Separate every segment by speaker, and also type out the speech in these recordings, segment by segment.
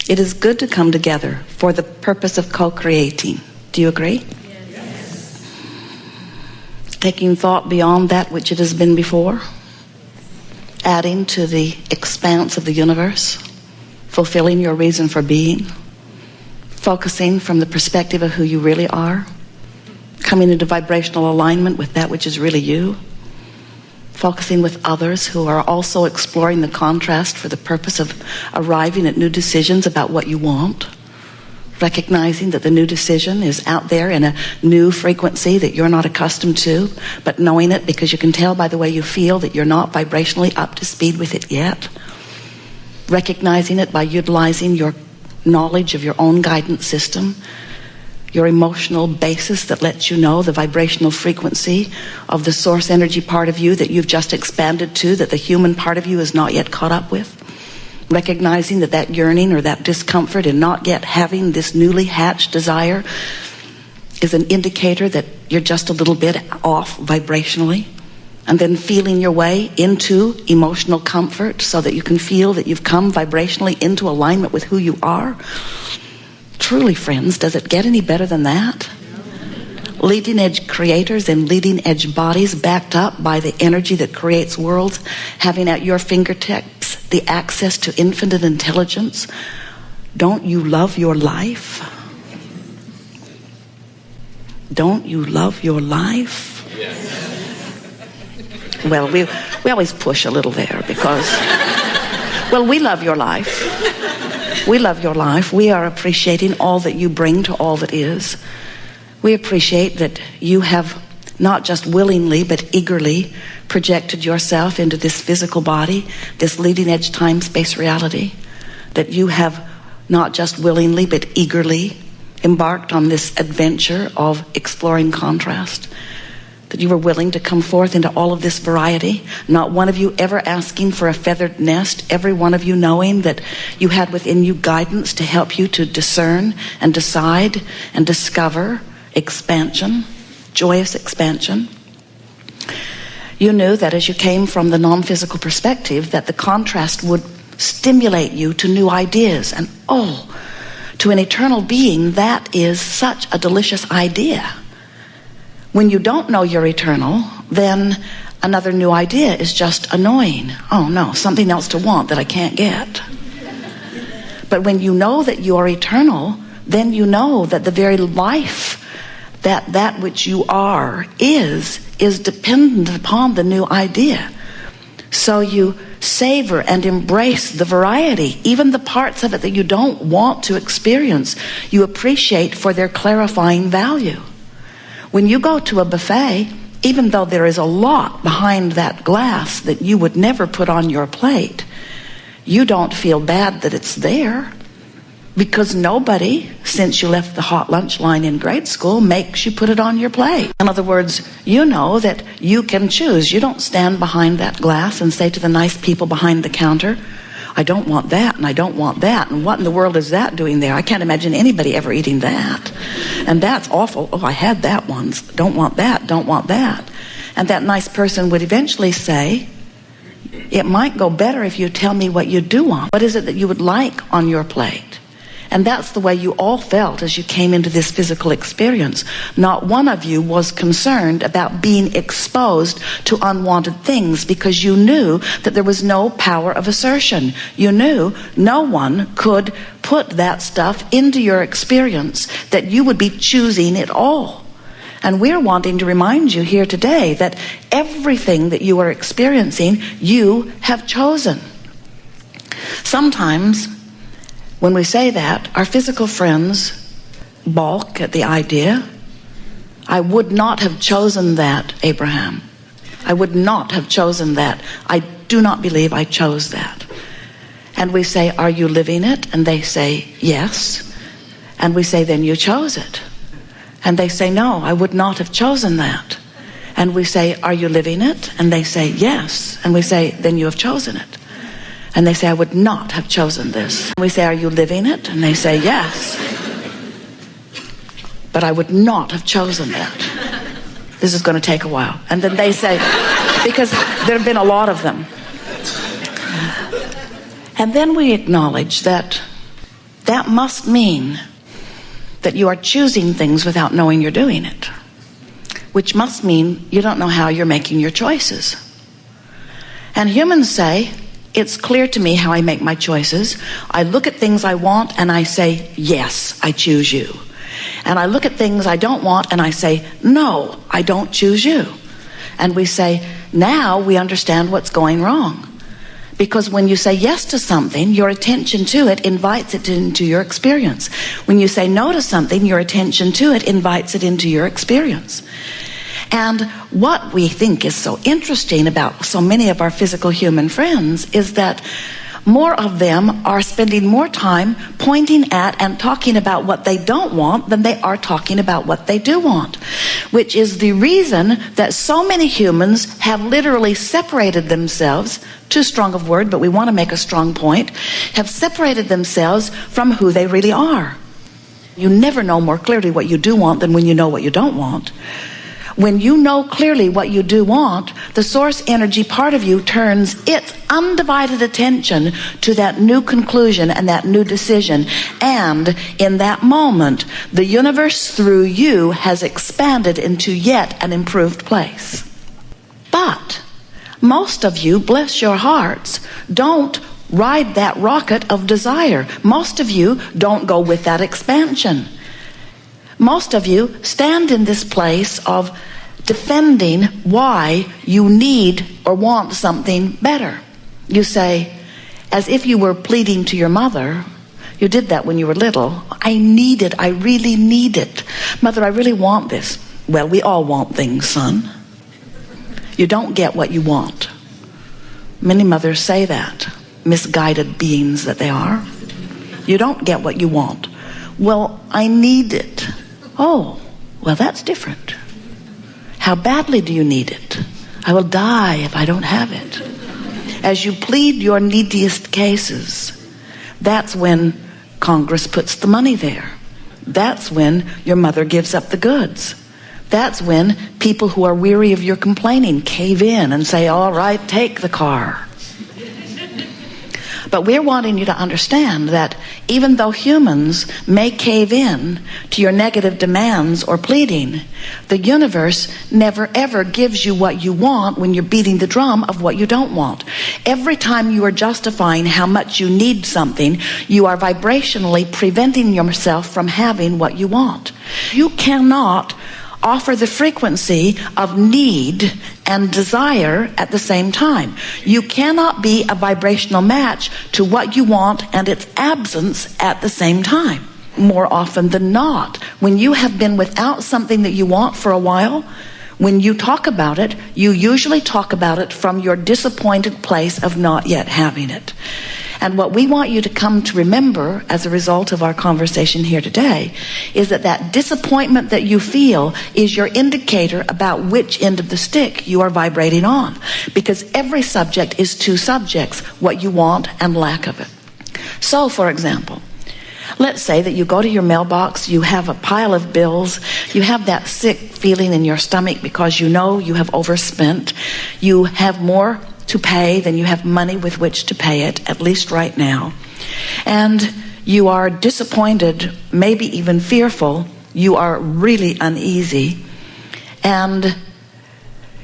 Speaker 1: It is good to come together for the purpose of co-creating. Do you agree?
Speaker 2: Yes.
Speaker 1: Taking thought beyond that which it has been before, adding to the expanse of the universe, fulfilling your reason for being, focusing from the perspective of who you really are, coming into vibrational alignment with that which is really you, focusing with others who are also exploring the contrast for the purpose of arriving at new decisions about what you want, recognizing that the new decision is out there in a new frequency that you're not accustomed to, but knowing it because you can tell by the way you feel that you're not vibrationally up to speed with it yet, recognizing it by utilizing your knowledge of your own guidance system, your emotional basis that lets you know the vibrational frequency of the source energy part of you that you've just expanded to, that the human part of you is not yet caught up with. Recognizing that that yearning or that discomfort in not yet having this newly hatched desire is an indicator that you're just a little bit off vibrationally. And then feeling your way into emotional comfort so that you can feel that you've come vibrationally into alignment with who you are. Truly, friends, does it get any better than that? Leading edge creators and leading edge bodies backed up by the energy that creates worlds, having at your fingertips the access to infinite intelligence. Don't you love your life? Don't you love your life?
Speaker 2: Yes.
Speaker 1: Well, we always push a little there because, well, we love your life. We love your life. We are appreciating all that you bring to all that is. We appreciate that you have not just willingly but eagerly projected yourself into this physical body, this leading edge time-space reality, that you have not just willingly but eagerly embarked on this adventure of exploring contrast, that you were willing to come forth into all of this variety, not one of you ever asking for a feathered nest, every one of you knowing that you had within you guidance to help you to discern and decide and discover expansion, joyous expansion. You knew that as you came from the non-physical perspective that the contrast would stimulate you to new ideas, and to an eternal being that is such a delicious idea. When you don't know you're eternal, then another new idea is just annoying. Oh no, something else to want that I can't get. But when you know that you are eternal, then you know that the very life that which you are is dependent upon the new idea. So you savor and embrace the variety, even the parts of it that you don't want to experience, you appreciate for their clarifying value. When you go to a buffet, even though there is a lot behind that glass that you would never put on your plate, you don't feel bad that it's there, because nobody, since you left the hot lunch line in grade school, makes you put it on your plate. In other words, you know that you can choose. You don't stand behind that glass and say to the nice people behind the counter, I don't want that, and I don't want that, and what in the world is that doing there? I can't imagine anybody ever eating that. And that's awful. Oh, I had that once. Don't want that, don't want that. And that nice person would eventually say, it might go better if you tell me what you do want. What is it that you would like on your plate? And that's the way you all felt as you came into this physical experience. Not one of you was concerned about being exposed to unwanted things, because you knew that there was no power of assertion. You knew no one could put that stuff into your experience, that you would be choosing it all. And we're wanting to remind you here today that everything that you are experiencing, you have chosen. Sometimes when we say that, our physical friends balk at the idea. I would not have chosen that, Abraham. I would not have chosen that. I do not believe I chose that. And we say, are you living it? And they say, yes. And we say, then you chose it. And they say, no, I would not have chosen that. And we say, are you living it? And they say, yes. And we say, then you have chosen it. And they say, I would not have chosen this. And we say, are you living it? And they say, yes. But I would not have chosen that. This is going to take a while. And then they say, because there have been a lot of them. And then we acknowledge that that must mean that you are choosing things without knowing you're doing it, which must mean you don't know how you're making your choices. And humans say, it's clear to me how I make my choices. I look at things I want and I say, yes, I choose you. And I look at things I don't want and I say, no, I don't choose you. And we say, now we understand what's going wrong. Because when you say yes to something, your attention to it invites it into your experience. When you say no to something, your attention to it invites it into your experience. And what we think is so interesting about so many of our physical human friends is that more of them are spending more time pointing at and talking about what they don't want than they are talking about what they do want, which is the reason that so many humans have literally separated themselves, too strong of word, but we want to make a strong point, have separated themselves from who they really are. You never know more clearly what you do want than when you know what you don't want. When you know clearly what you do want, the source energy part of you turns its undivided attention to that new conclusion and that new decision. And in that moment, the universe through you has expanded into yet an improved place. But most of you, bless your hearts, don't ride that rocket of desire. Most of you don't go with that expansion. Most of you stand in this place of defending why you need or want something better. You say, as if you were pleading to your mother, you did that when you were little, I need it, I really need it. Mother, I really want this. Well, we all want things, son. You don't get what you want. Many mothers say that, misguided beings that they are. You don't get what you want. Well, I need it. Oh, well, that's different. How badly do you need it? I will die if I don't have it. As you plead your neediest cases, that's when Congress puts the money there. That's when your mother gives up the goods. That's when people who are weary of your complaining cave in and say, all right, take the car. But we're wanting you to understand that even though humans may cave in to your negative demands or pleading, the universe never ever gives you what you want when you're beating the drum of what you don't want. Every time you are justifying how much you need something, you are vibrationally preventing yourself from having what you want. You cannot offer the frequency of need and desire at the same time. You cannot be a vibrational match to what you want and its absence at the same time. More often than not, when you have been without something that you want for a while, when you talk about it, you usually talk about it from your disappointed place of not yet having it. And what we want you to come to remember as a result of our conversation here today is that that disappointment that you feel is your indicator about which end of the stick you are vibrating on. Because every subject is two subjects, what you want and lack of it. So, for example, let's say that you go to your mailbox, you have a pile of bills, you have that sick feeling in your stomach because you know you have overspent, you have more to pay than you have money with which to pay it, at least right now. And you are disappointed, maybe even fearful. You are really uneasy. And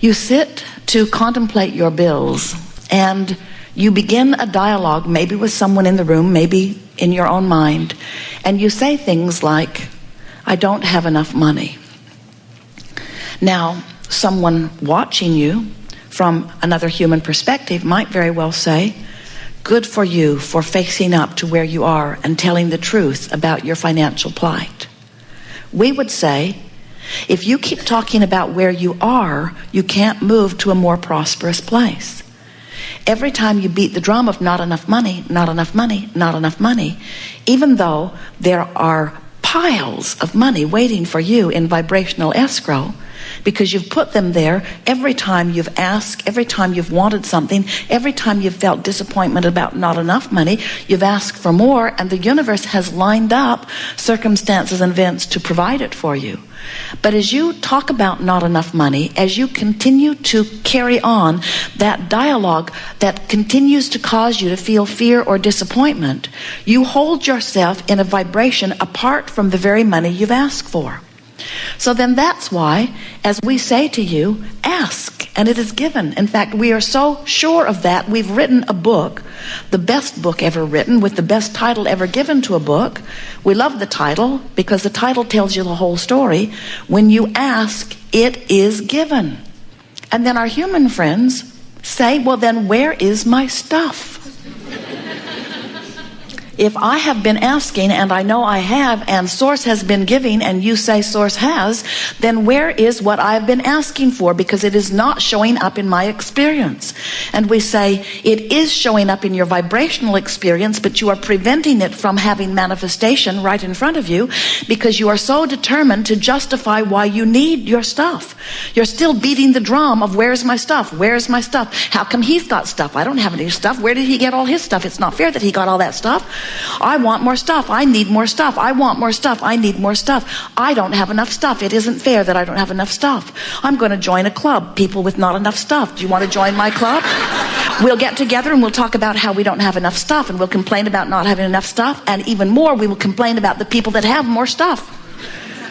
Speaker 1: you sit to contemplate your bills, and you begin a dialogue, maybe with someone in the room, maybe in your own mind, and you say things like, I don't have enough money. Now, someone watching you from another human perspective might very well say, good for you for facing up to where you are and telling the truth about your financial plight. We would say, if you keep talking about where you are, you can't move to a more prosperous place. Every time you beat the drum of not enough money, not enough money, not enough money, even though there are piles of money waiting for you in vibrational escrow, because you've put them there every time you've asked, every time you've wanted something, every time you've felt disappointment about not enough money, you've asked for more, and the universe has lined up circumstances and events to provide it for you. But as you talk about not enough money, as you continue to carry on that dialogue that continues to cause you to feel fear or disappointment, you hold yourself in a vibration apart from the very money you've asked for. So then that's why, as we say to you, ask, and it is given. In fact, we are so sure of that, we've written a book, the best book ever written, with the best title ever given to a book. We love the title because the title tells you the whole story. When you ask, it is given. And then our human friends say, well, then where is my stuff? If I have been asking, and I know I have, and Source has been giving, and you say Source has, then where is what I've been asking for? Because it is not showing up in my experience. And we say, it is showing up in your vibrational experience, but you are preventing it from having manifestation right in front of you because you are so determined to justify why you need your stuff. You're still beating the drum of where's my stuff? Where's my stuff? How come he's got stuff? I don't have any stuff. Where did he get all his stuff? It's not fair that he got all that stuff. I want more stuff. I need more stuff. I want more stuff. I need more stuff. I don't have enough stuff. It isn't fair that I don't have enough stuff. I'm going to join a club, people with not enough stuff. Do you want to join my club? We'll get together and we'll talk about how we don't have enough stuff, and we'll complain about not having enough stuff, and even more, we will complain about the people that have more stuff.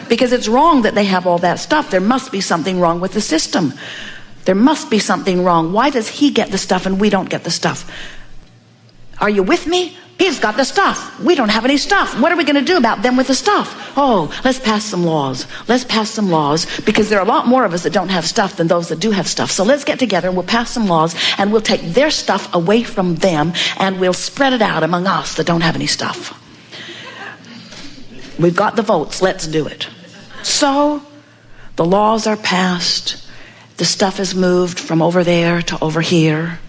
Speaker 1: Because it's wrong that they have all that stuff. There must be something wrong with the system. There must be something wrong. Why does he get the stuff and we don't get the stuff? Are you with me? He's got the stuff. We don't have any stuff. What are we going to do about them with the stuff? Oh, let's pass some laws. Let's pass some laws, because there are a lot more of us that don't have stuff than those that do have stuff. So let's get together and we'll pass some laws, and we'll take their stuff away from them, and we'll spread it out among us that don't have any stuff. We've got the votes. Let's do it. So the laws are passed. The stuff is moved from over there to over here,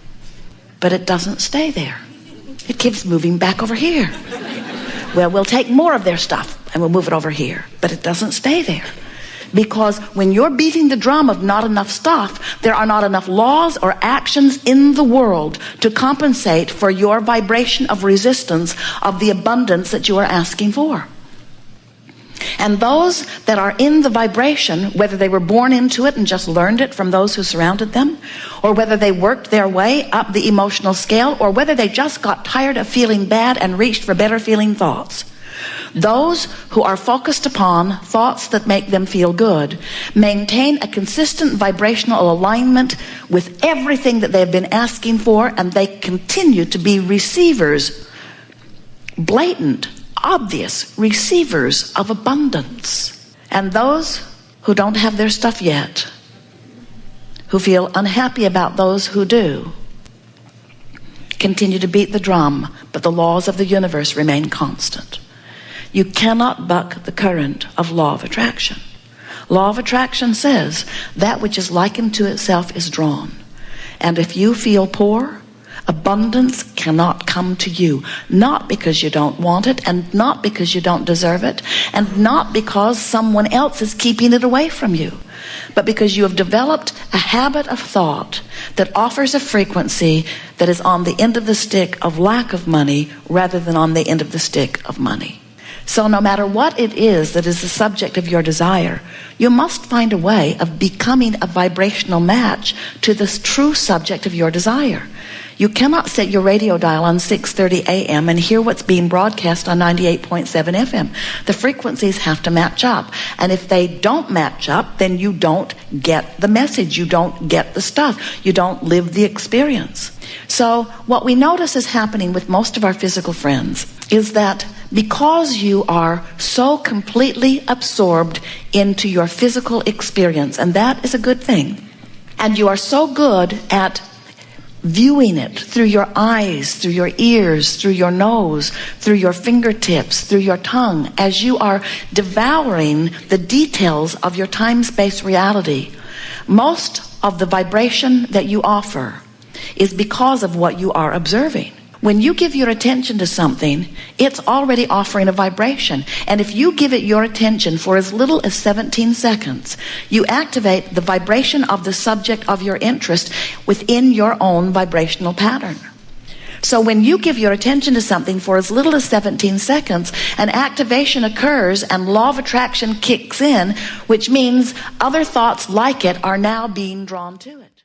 Speaker 1: but it doesn't stay there. It keeps moving back over here. Well, we'll take more of their stuff and we'll move it over here, but it doesn't stay there. Because when you're beating the drum of not enough stuff, there are not enough laws or actions in the world to compensate for your vibration of resistance of the abundance that you are asking for. And those that are in the vibration, whether they were born into it and just learned it from those who surrounded them, or whether they worked their way up the emotional scale, or whether they just got tired of feeling bad and reached for better feeling thoughts, those who are focused upon thoughts that make them feel good maintain a consistent vibrational alignment with everything that they've been asking for, and they continue to be receivers, blatant, obvious receivers of abundance. And those who don't have their stuff yet, who feel unhappy about those who do, continue to beat the drum, but the laws of the universe remain constant. You cannot buck the current of law of attraction. Law of attraction says that which is likened to itself is drawn. And if you feel poor, abundance cannot come to you, not because you don't want it, and not because you don't deserve it, and not because someone else is keeping it away from you, but because you have developed a habit of thought that offers a frequency that is on the end of the stick of lack of money rather than on the end of the stick of money. So no matter what it is that is the subject of your desire, you must find a way of becoming a vibrational match to this true subject of your desire. You cannot set your radio dial on 6:30 a.m. and hear what's being broadcast on 98.7 FM. The frequencies have to match up. And if they don't match up, then you don't get the message. You don't get the stuff. You don't live the experience. So what we notice is happening with most of our physical friends is that because you are so completely absorbed into your physical experience, and that is a good thing, and you are so good at viewing it through your eyes, through your ears, through your nose, through your fingertips, through your tongue, as you are devouring the details of your time-space reality, most of the vibration that you offer is because of what you are observing. When you give your attention to something, it's already offering a vibration. And if you give it your attention for as little as 17 seconds, you activate the vibration of the subject of your interest within your own vibrational pattern. So when you give your attention to something for as little as 17 seconds, an activation occurs and law of attraction kicks in, which means other thoughts like it are now being drawn to it.